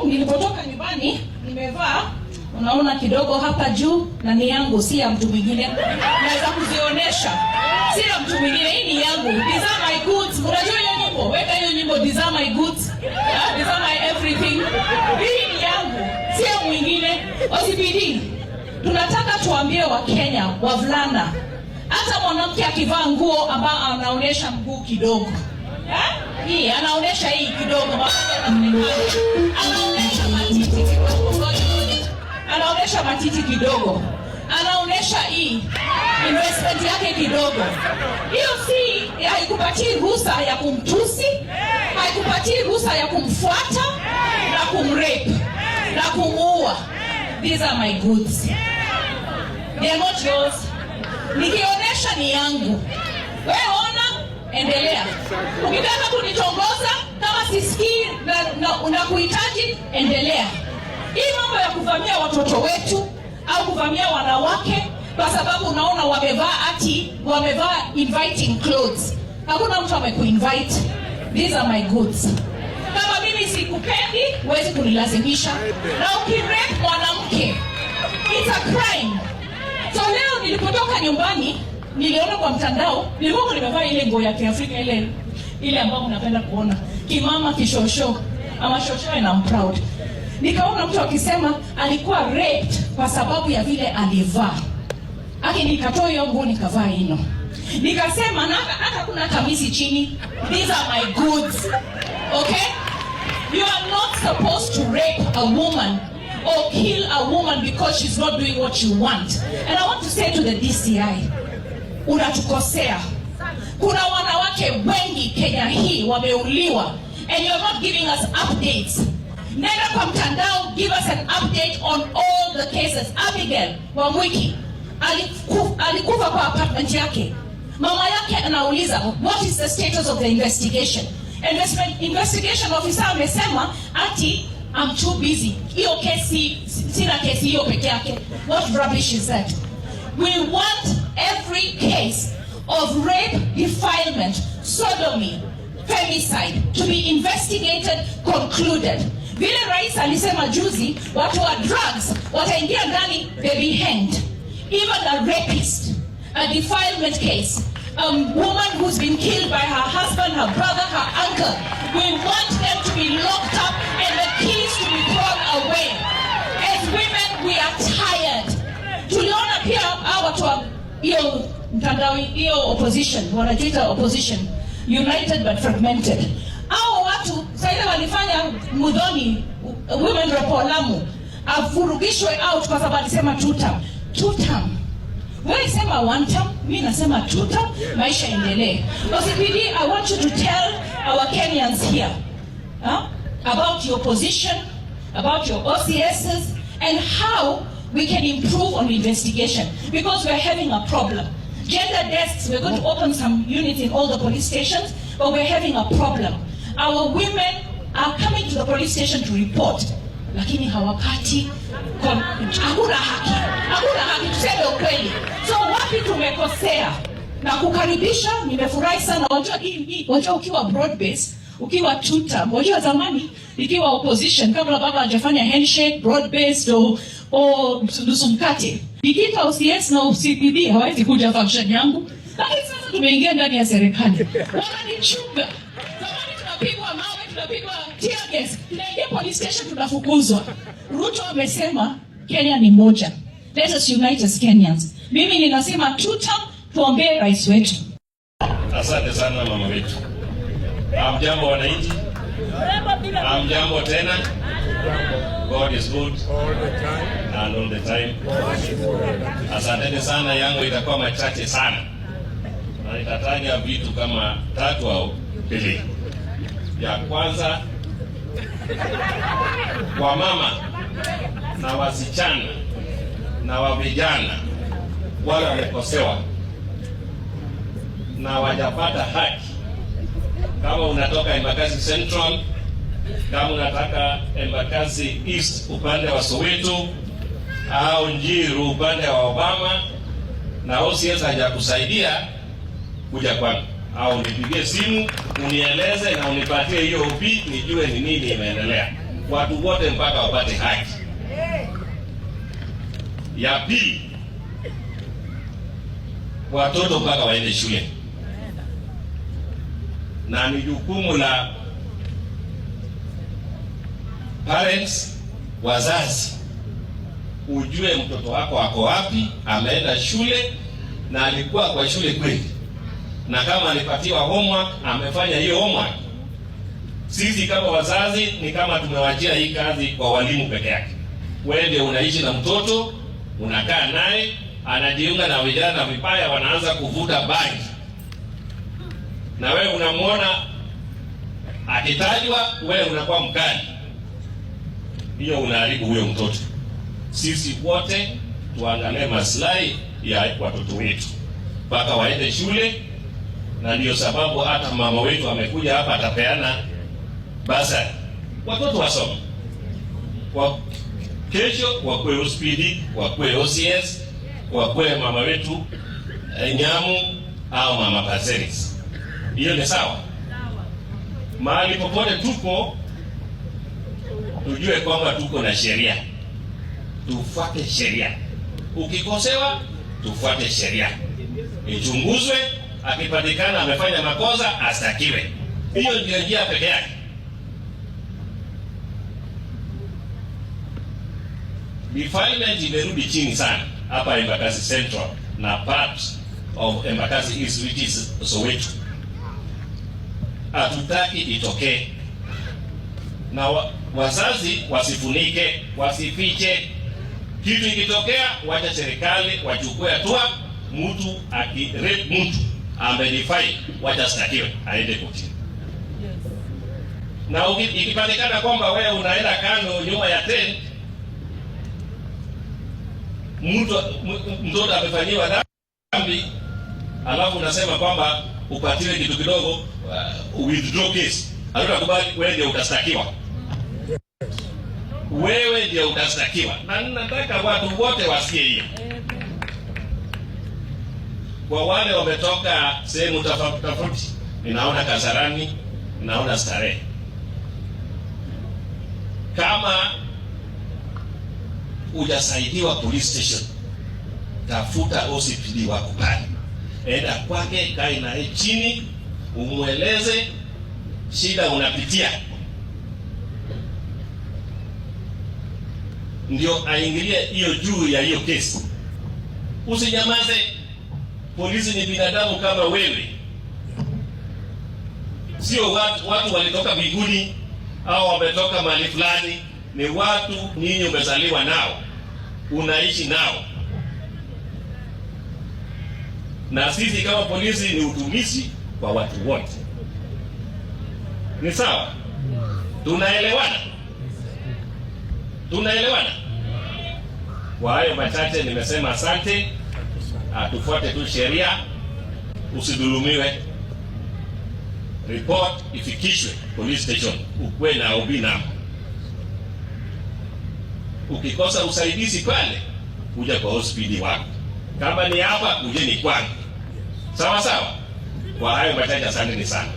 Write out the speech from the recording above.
nilipotoka nyumbani nimevaa, unaona kidogo hapa juu, na ni yangu, si ya mtu mwingine. Naweza kuzionesha, si ya mtu mwingine, hii ni yangu. These are my goods. Unajua hiyo nyimbo? Weka hiyo nyimbo, these are my goods. These are my everything. Hii ni yangu, si ya mwingine. OCPD, tunataka tuambie Wakenya, wavulana, hata mwanamke akivaa nguo ambayo anaonesha mguu kidogo, hii anaonesha hii kidogo, anaonesha matiti kidogo, anaonesha matiti kidogo, anaonesha hii investment yake kidogo, hiyo si haikupatii ruhusa ya kumtusi, haikupatii ruhusa ya kumfuata na kumrape na kumuua. These are my goods. They are not yours. Nikionesha ni yangu. Wewe ona, endelea. Ukitaka kunitongoza kama sisikii na unakuhitaji, endelea. Hii mambo ya kuvamia watoto wetu au kuvamia wanawake kwa sababu unaona wamevaa inviting clothes. Hakuna mtu amekuinvite. These are my goods. Kama mimi sikupendi, huwezi kunilazimisha. Na ukirape mwanamke, it's a crime. So leo nilipotoka nyumbani, niliona kwa mtandao, nilikuwa nimevaa ile nguo ya Kiafrika ile ambayo unapenda kuona. Kimama kishosho, ama shosho, and I'm proud. Nikaona mtu akisema alikuwa raped kwa sababu ya vile alivaa. Nikatoa hiyo nguo nikavaa hino. Nikasema hata kuna kamisi chini. These are my goods. Okay? You are not supposed to rape a woman or kill a woman because she's not doing what you want. And I want to say to the DCI, unatukosea. Kuna wanawake wengi Kenya hii wameuliwa, and you're not giving us updates. Nenda kwa mtandao, give us an update on all the cases. Abigail Wamwiki alikufa kwa apartment yake. Mama yake anauliza, what is the status of the investigation? Investigation officer amesema ati I'm too busy. Hiyo kesi, sina kesi hiyo peke yake. What rubbish is that? We want every case of rape, defilement, sodomy, femicide to be investigated, concluded. Vile rais alisema juzi, watu wa drugs wataingia ndani, they be hanged. Even a rapist, a defilement case, a woman who's been killed by her husband, her brother, her uncle, we want them to be locked up and the keys to be thrown away. As women, we are tired. Tuliona pia watu wa hiyo mtandao, hiyo opposition, wanajiita opposition, united but fragmented. Hao watu sasa walifanya Mudhoni women rep Lamu afurugishwe out kwa sababu alisema two term. Wewe sema one term, mimi nasema two term, maisha endelee. OCPD, I want you to tell our Kenyans here about your position, about your OCSs, and how we can improve on investigation, because we're having a problem. Gender desks, we're going to open some units in all the police stations, but we're having a problem. Our women are coming to the police station to report, lakini hawapati, hakuna haki, tuseme ukweli. So wapi tumekosea? Na kukaribisha, nimefurahi sana. Wajua ukiwa broad base, ukiwa two-term, wajua zamani ikiwa opposition, kabla baba hajafanya handshake, broad based o nusu mkate, nikita OCS na OCPD hawezi kuja function yangu. Lakini sasa tumeingia ndani ya serikali, wananichunga. Zamani tunapigwa mawe, tunapigwa tear gas, tunaingia police station tunafukuzwa. Ruto amesema Kenya ni moja, let us unite as Kenyans. Mimi ninasema two-term, tuombee rais wetu. Asante sana mama wetu. Hamjambo wananchi. Hamjambo tena. God is good all the time and all the time. Asante sana, yangu itakuwa machache sana. Na nitataja vitu kama 3 au 2. Ya kwanza, kwa mama na wasichana na wavijana wale wamekosewa na wajapata haki. Kama unatoka Embakasi Central, kama unataka Embakasi East upande wa Soweto, au Njiru upande wa Obama, na OCS hajakusaidia, kuja kwangu. au nipigie simu unieleze na unipatie hiyo OP nijue ni nini imeendelea. Watu wote mpaka wapate haki. Ya pili, watoto mpaka waende shule, na ni jukumu la parents, wazazi, ujue mtoto wako ako wapi, ameenda shule na alikuwa kwa shule kweli, na kama alipatiwa homework amefanya hiyo homework. Sisi kama wazazi ni kama tumewachia hii kazi kwa walimu peke yake. Wewe ndio unaishi na mtoto, unakaa naye, anajiunga na vijana vibaya, wanaanza kuvuta bangi, na wewe unamwona akitajwa, wewe unakuwa mkali. Hiyo unaharibu huyo mtoto. Sisi wote tuangalie maslahi ya watoto wetu mpaka waende shule, na ndio sababu hata mama wetu amekuja hapa atapeana basa watoto wasome. Kwa kesho wakwe hospidi, wakwe OCS, wakwe mama wetu Nyamu au mama Paseris. Hiyo ni sawa. Mahali popote tuko, tujue kwamba tuko na sheria. Tufuate sheria. Ukikosewa, tufuate sheria. Ichunguzwe, akipatikana amefanya makosa astakiwe. Hiyo ndio njia pekee yake. Defilement imerudi chini sana hapa Embakasi Central na part of Embakasi East, which is Soweto. Hatutaki itokee, na wazazi wasifunike, wasifiche. Kitu ikitokea, wacha serikali wachukue hatua. Mtu akirape mtu amedefy, wacha stakiwe aende kotini. Na ikipatikana kwamba wewe unaenda kando nyuma ya tent, mtoto amefanyiwa dhambi, alafu unasema kwamba upatiwe kitu kidogo, withdraw case, hatutakubali. Wewe ndio utastakiwa, wewe ndio utastakiwa. Na nataka watu wote wasikie hiyo. Kwa wale wametoka sehemu tofauti, ninaona Kasarani, ninaona Starehe, kama hujasaidiwa police station, tafuta OCPD wako pale, enda kwake, kae naye chini, umueleze shida unapitia, ndio aingilie hiyo juu ya hiyo kesi. Usinyamaze. Polisi ni binadamu kama wewe, sio watu walitoka mbinguni au wametoka mahali fulani. Ni watu nyinyi umezaliwa nao, unaishi nao. Na sisi kama polisi ni utumishi kwa watu wote. Ni sawa? Tunaelewana? Tunaelewana? Kwa hayo machache nimesema asante. Tufuate tu sheria, usidhulumiwe. Report ifikishwe police station, ukwe na OB namba. Ukikosa usaidizi pale, kuja kwa hospitali wako. Kama ni hapa, kujeni kwangu. Sawa sawa? Kwa hayo machache asante sana.